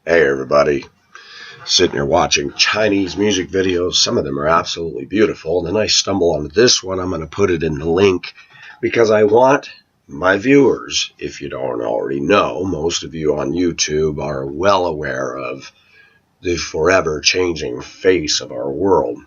Hey everybody, sitting here watching Chinese music videos. Some of them are absolutely beautiful, and then I stumble onto this one. I'm going to put it in the link because I want my viewers, if you don't already know, most of you on YouTube are well aware of the forever changing face of our world.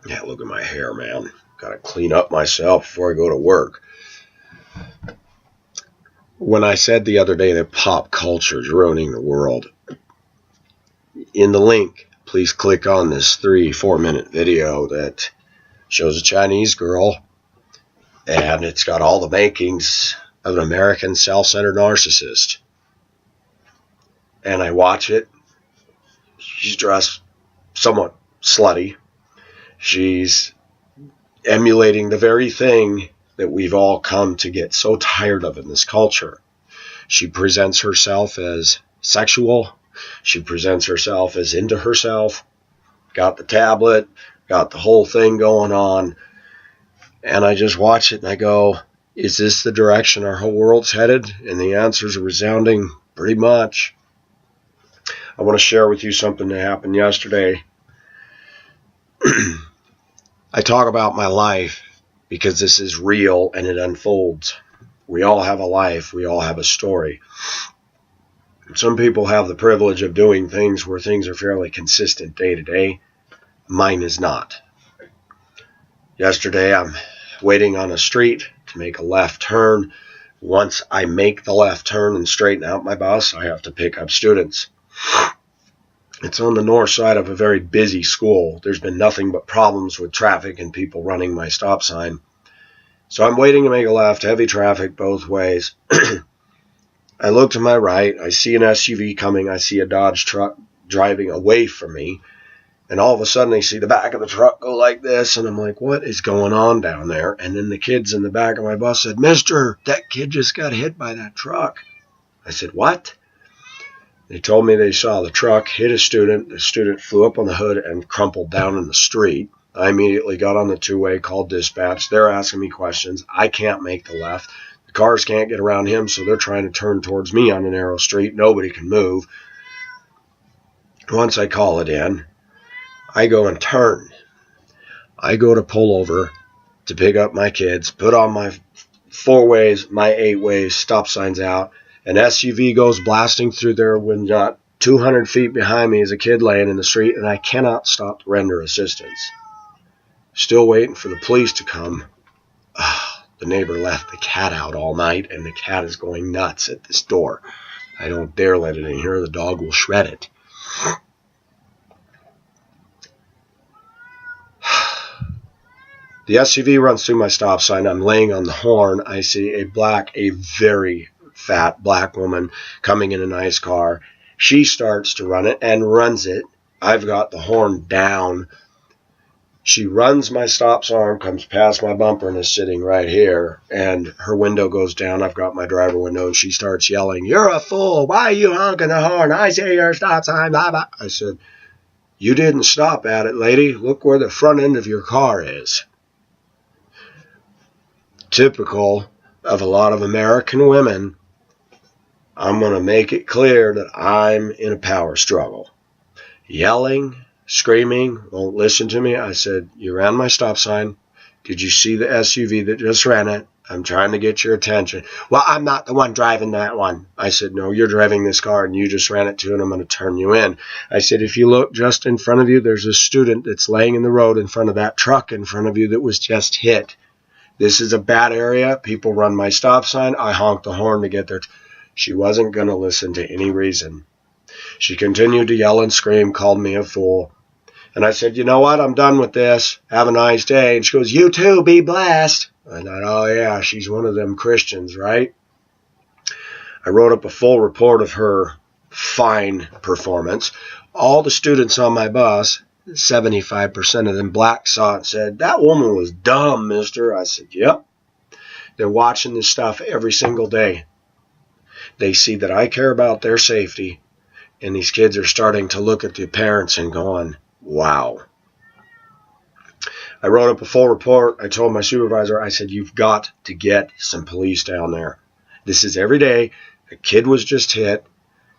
Yeah, look at my hair, man. Got to clean up myself before I go to work. When I said the other day that pop culture is ruining the world, in the link, please click on this 3-4 minute video that shows a Chinese girl, and it's got all the makings of an American self-centered narcissist. And I watch it. She's dressed somewhat slutty. She's emulating the very thing that we've all come to get so tired of in this culture. She presents herself as sexual. She presents herself as into herself, got the tablet, got the whole thing going on, and I just watch it and I go, is this the direction our whole world's headed? And the answers are resounding, pretty much. I want to share with you something that happened yesterday. I talk about my life because this is real and it unfolds. We all have a life, we all have a story. Some people have the privilege of doing things where things are fairly consistent day to day. Mine is not. Yesterday, I'm waiting on a street to make a left turn. Once I make the left turn and straighten out my bus, I have to pick up students. It's on the north side of a very busy school. There's been nothing but problems with traffic and people running my stop sign. So I'm waiting to make a left, heavy traffic both ways. I look to my right, I see an SUV coming, I see a Dodge truck driving away from me, and all of a sudden I see the back of the truck go like this, and I'm like, what is going on down there? And then the kids in the back of my bus said, Mister, that kid just got hit by that truck. I said, what? They told me they saw the truck hit a student, the student flew up on the hood and crumpled down in the street. I immediately got on the two-way, called dispatch. They're asking me questions. I can't make the left. Cars can't get around him, so they're trying to turn towards me on a narrow street. Nobody can move. Once I call it in, I go and turn. I go to pull over to pick up my kids, put on my 4-ways, my 8-ways, stop signs out. An SUV goes blasting through there when not 200 feet behind me is a kid laying in the street, and I cannot stop to render assistance. Still waiting for the police to come. The neighbor left the cat out all night, and the cat is going nuts at this door. I don't dare let it in here. The dog will shred it. The SUV runs through my stop sign. I'm laying on the horn. I see a very fat black woman coming in a nice car. She starts to run it and runs it. I've got the horn down. She runs my stop sign, comes past my bumper, and is sitting right here. And her window goes down. I've got my driver window, and she starts yelling, "You're a fool. Why are you honking the horn? I see your stop sign, blah, blah." I said, "You didn't stop at it, lady. Look where the front end of your car is." Typical of a lot of American women, I'm going to make it clear that I'm in a power struggle. Yelling, screaming, won't listen to me. I said, "You ran my stop sign. Did you see the SUV that just ran it? I'm trying to get your attention." "Well, I'm not the one driving that one." I said, "No, you're driving this car and you just ran it too, and I'm going to turn you in." I said, "If you look just in front of you, there's a student that's laying in the road in front of that truck in front of you that was just hit. This is a bad area. People run my stop sign. I honk the horn to get there." She wasn't going to listen to any reason. She continued to yell and scream, called me a fool. And I said, "You know what? I'm done with this. Have a nice day." And she goes, "You too. Be blessed." I thought, oh yeah, she's one of them Christians, right? I wrote up a full report of her fine performance. All the students on my bus, 75% of them black, saw it and said, "That woman was dumb, mister." I said, "Yep." They're watching this stuff every single day. They see that I care about their safety, and these kids are starting to look at the parents and going, wow. I wrote up a full report. I told my supervisor, I said, "You've got to get some police down there. This is every day. A kid was just hit.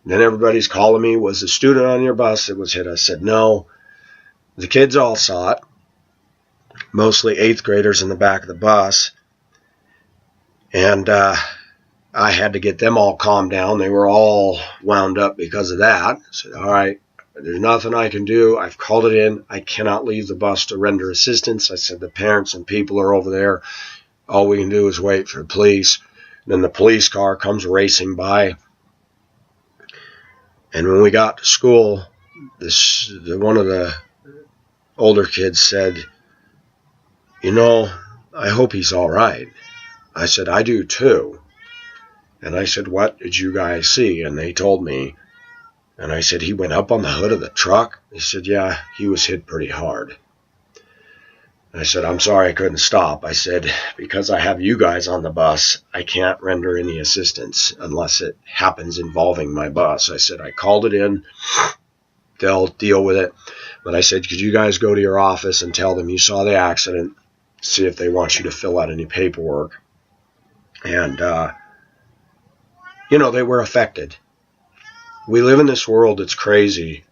Then everybody's calling me, was a student on your bus that was hit? I said, no. The kids all saw it, mostly 8th graders in the back of the bus. And I had to get them all calmed down. They were all wound up because of that. I said, all right, there's nothing I can do. I've called it in. I cannot leave the bus to render assistance. I said, the parents and people are over there. All we can do is wait for the police. Then the police car comes racing by. And when we got to school, one of the older kids said, you know, I hope he's all right. I said, I do too. And I said, what did you guys see? And they told me. And I said, he went up on the hood of the truck? He said, yeah, he was hit pretty hard. I said, I'm sorry I couldn't stop. I said, because I have you guys on the bus, I can't render any assistance unless it happens involving my bus. I said, I called it in. They'll deal with it. But I said, could you guys go to your office and tell them you saw the accident, see if they want you to fill out any paperwork. And, they were affected. We live in this world that's crazy,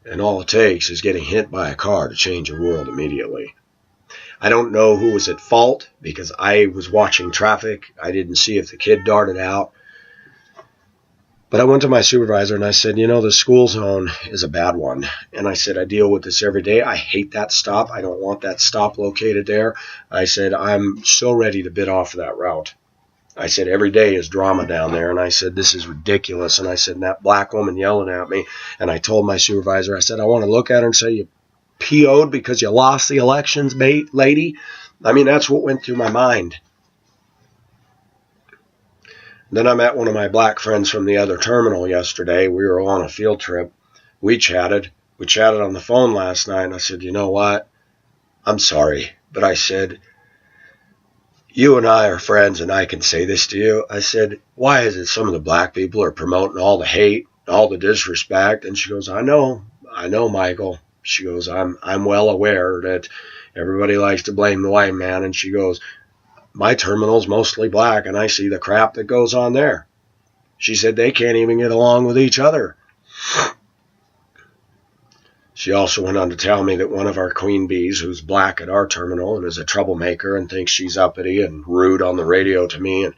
and all it takes is getting hit by a car to change a world immediately. I don't know who was at fault because I was watching traffic. I didn't see if the kid darted out. But I went to my supervisor and I said, the school zone is a bad one. And I said, I deal with this every day. I hate that stop. I don't want that stop located there. I said, I'm so ready to bid off that route. I said, every day is drama down there. And I said, this is ridiculous. And I said, and that black woman yelling at me. And I told my supervisor, I said, I want to look at her and say, you PO'd because you lost the elections, lady. I mean, that's what went through my mind. Then I met one of my black friends from the other terminal yesterday. We were on a field trip. We chatted. We chatted on the phone last night. And I said, you know what? I'm sorry. But I said, you and I are friends and I can say this to you. I said, why is it some of the black people are promoting all the hate, all the disrespect? And she goes, I know, Michael. She goes, I'm well aware that everybody likes to blame the white man. And she goes, my terminal's mostly black, and I see the crap that goes on there. She said they can't even get along with each other. She also went on to tell me that one of our queen bees, who's black at our terminal and is a troublemaker and thinks she's uppity and rude on the radio to me, and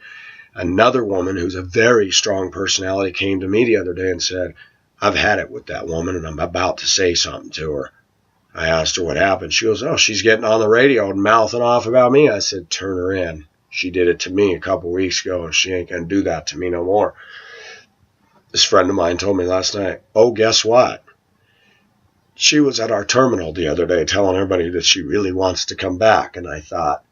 another woman who's a very strong personality came to me the other day and said, I've had it with that woman, and I'm about to say something to her. I asked her what happened. She goes, oh, she's getting on the radio and mouthing off about me. I said, turn her in. She did it to me a couple weeks ago, and she ain't going to do that to me no more. This friend of mine told me last night, oh, guess what? She was at our terminal the other day telling everybody that she really wants to come back. And I thought,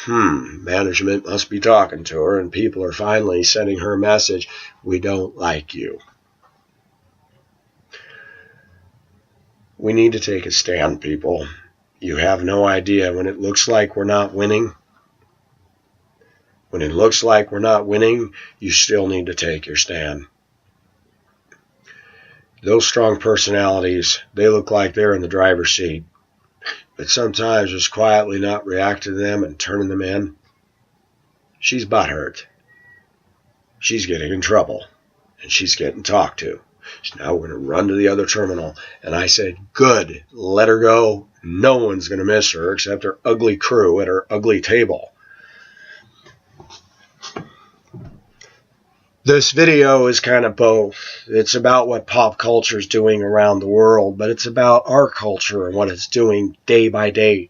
management must be talking to her, and people are finally sending her a message, we don't like you. We need to take a stand, people. You have no idea. When it looks like we're not winning, you still need to take your stand. Those strong personalities, they look like they're in the driver's seat. But sometimes just quietly not reacting to them and turning them in. She's butthurt. She's getting in trouble. And she's getting talked to. So now we're going to run to the other terminal. And I said, good, let her go. No one's going to miss her except her ugly crew at her ugly table. This video is kind of both. It's about what pop culture is doing around the world, but it's about our culture and what it's doing day by day.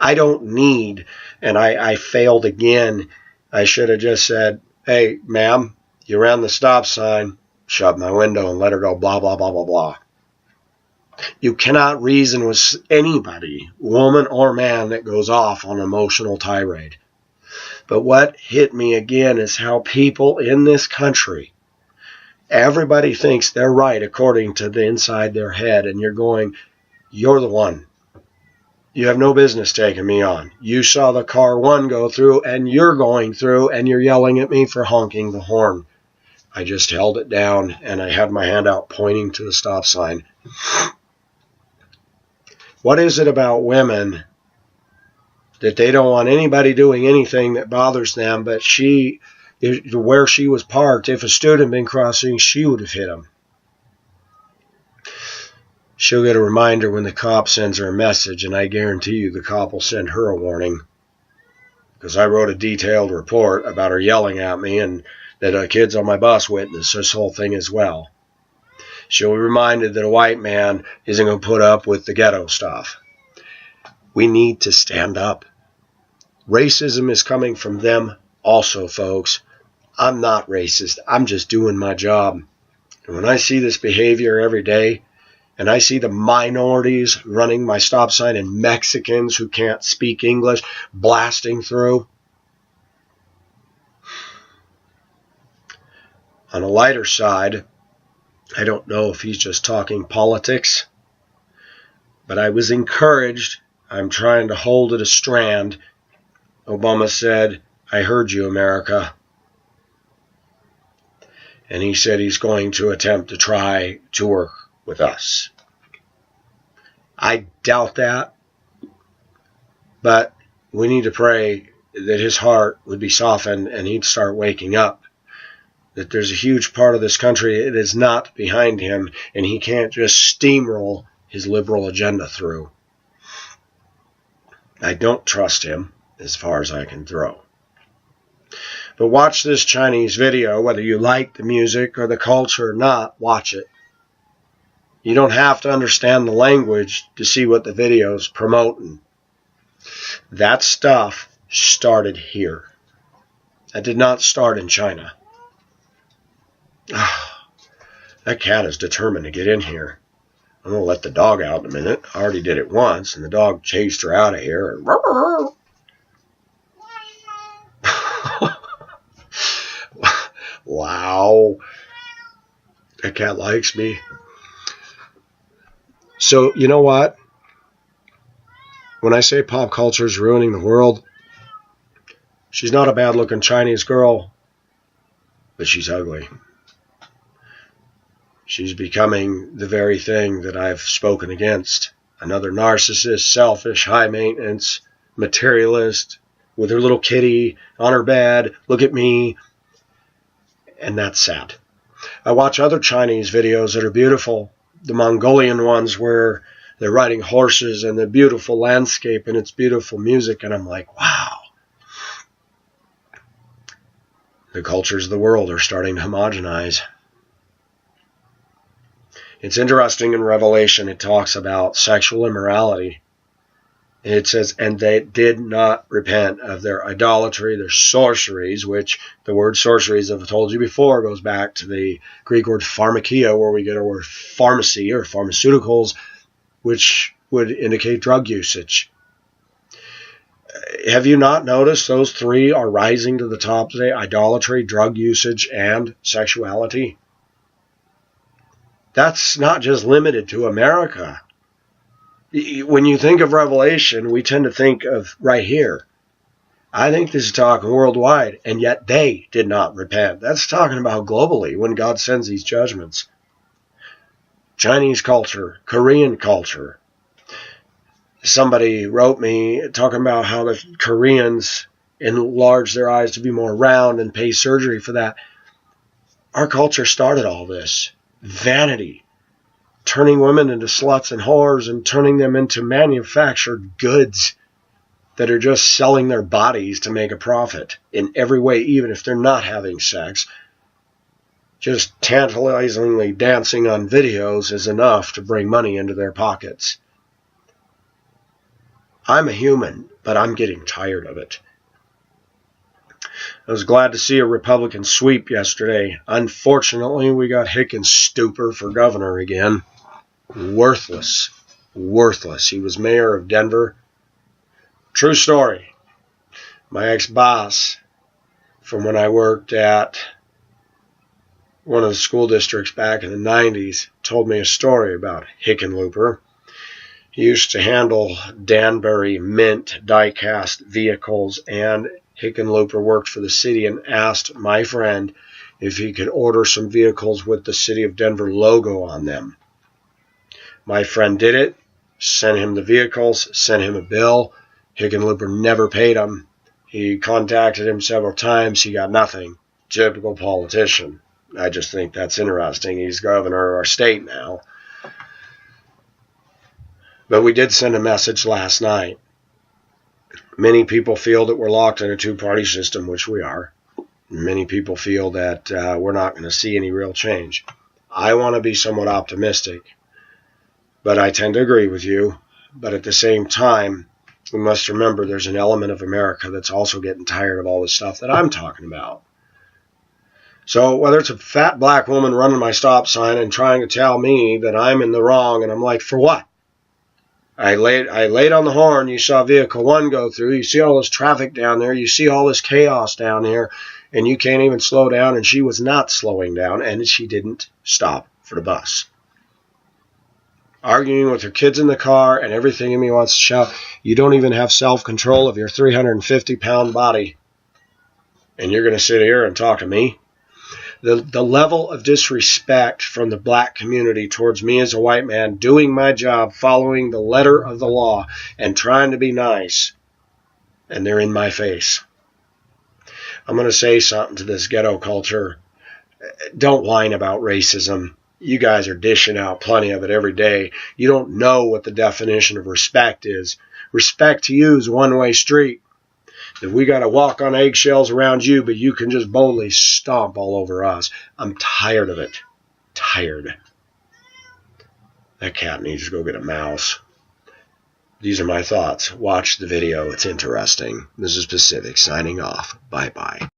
I don't need, and I failed again. I should have just said, hey, ma'am, you ran the stop sign. Shut my window and let her go, blah, blah, blah, blah, blah. You cannot reason with anybody, woman or man, that goes off on an emotional tirade. But what hit me again is how people in this country, everybody thinks they're right according to the inside their head, and you're going, you're the one. You have no business taking me on. You saw the car one go through, and you're going through, and you're yelling at me for honking the horn. I just held it down, and I had my hand out pointing to the stop sign. What is it about women that they don't want anybody doing anything that bothers them, but she where she was parked, if a student had been crossing, she would have hit him. She'll get a reminder when the cop sends her a message, and I guarantee you the cop will send her a warning. Because I wrote a detailed report about her yelling at me, and that kids on my bus witnessed this whole thing as well. She'll be reminded that a white man isn't going to put up with the ghetto stuff. We need to stand up. Racism is coming from them also, folks. I'm not racist. I'm just doing my job. And when I see this behavior every day, and I see the minorities running my stop sign and Mexicans who can't speak English blasting through. On a lighter side, I don't know if he's just talking politics, but I was encouraged. I'm trying to hold at a strand. Obama said, "I heard you, America." And he said he's going to attempt to try to work with us. I doubt that, but we need to pray that his heart would be softened and he'd start waking up, that there's a huge part of this country that is not behind him, and he can't just steamroll his liberal agenda through. I don't trust him as far as I can throw. But watch this Chinese video, whether you like the music or the culture or not, watch it. You don't have to understand the language to see what the video's promoting. That stuff started here. That did not start in China. That cat is determined to get in here. I'm going to let the dog out in a minute. I already did it once, and the dog chased her out of here. Wow. That cat likes me. So, you know what? When I say pop culture is ruining the world, she's not a bad-looking Chinese girl, but she's ugly. She's becoming the very thing that I've spoken against. Another narcissist, selfish, high-maintenance, materialist, with her little kitty on her bed, look at me, and that's sad. I watch other Chinese videos that are beautiful, the Mongolian ones where they're riding horses and the beautiful landscape and it's beautiful music, and I'm like, wow. The cultures of the world are starting to homogenize. It's interesting in Revelation, it talks about sexual immorality. It says, and they did not repent of their idolatry, their sorceries, which the word sorceries, I've told you before, goes back to the Greek word pharmakia, where we get our word pharmacy or pharmaceuticals, which would indicate drug usage. Have you not noticed those three are rising to the top today? Idolatry, drug usage, and sexuality. That's not just limited to America. When you think of Revelation, we tend to think of right here. I think this is talking worldwide, and yet they did not repent. That's talking about globally when God sends these judgments. Chinese culture, Korean culture. Somebody wrote me talking about how the Koreans enlarge their eyes to be more round and pay surgery for that. Our culture started all this. Vanity. Turning women into sluts and whores and turning them into manufactured goods that are just selling their bodies to make a profit in every way, even if they're not having sex. Just tantalizingly dancing on videos is enough to bring money into their pockets. I'm a human, but I'm getting tired of it. I was glad to see a Republican sweep yesterday. Unfortunately, we got Hickens stupor for governor again. Worthless. Worthless. He was mayor of Denver. True story. My ex-boss from when I worked at one of the school districts back in the 90s told me a story about Hickenlooper. He used to handle Danbury Mint die-cast vehicles, and Hickenlooper worked for the city and asked my friend if he could order some vehicles with the City of Denver logo on them. My friend did it, sent him the vehicles, sent him a bill. Hickenlooper never paid him. He contacted him several times. He got nothing. Typical politician. I just think that's interesting. He's governor of our state now. But we did send a message last night. Many people feel that we're locked in a two-party system, which we are. Many people feel that we're not going to see any real change. I want to be somewhat optimistic, but I tend to agree with you. But at the same time, we must remember there's an element of America that's also getting tired of all this stuff that I'm talking about. So whether it's a fat black woman running my stop sign and trying to tell me that I'm in the wrong, and I'm like, for what? I laid on the horn. You saw vehicle 1 go through. You see all this traffic down there. You see all this chaos down here, and you can't even slow down, and she was not slowing down, and she didn't stop for the bus. Arguing with her kids in the car, and everything in me wants to shout, you don't even have self-control of your 350-pound body, and you're going to sit here and talk to me? The level of disrespect from the black community towards me as a white man doing my job, following the letter of the law and trying to be nice, and they're in my face. I'm going to say something to this ghetto culture. Don't whine about racism. You guys are dishing out plenty of it every day. You don't know what the definition of respect is. Respect to you is a one-way street. If we got to walk on eggshells around you, but you can just boldly stomp all over us. I'm tired of it. Tired. That cat needs to go get a mouse. These are my thoughts. Watch the video. It's interesting. This is Pacific signing off. Bye-bye.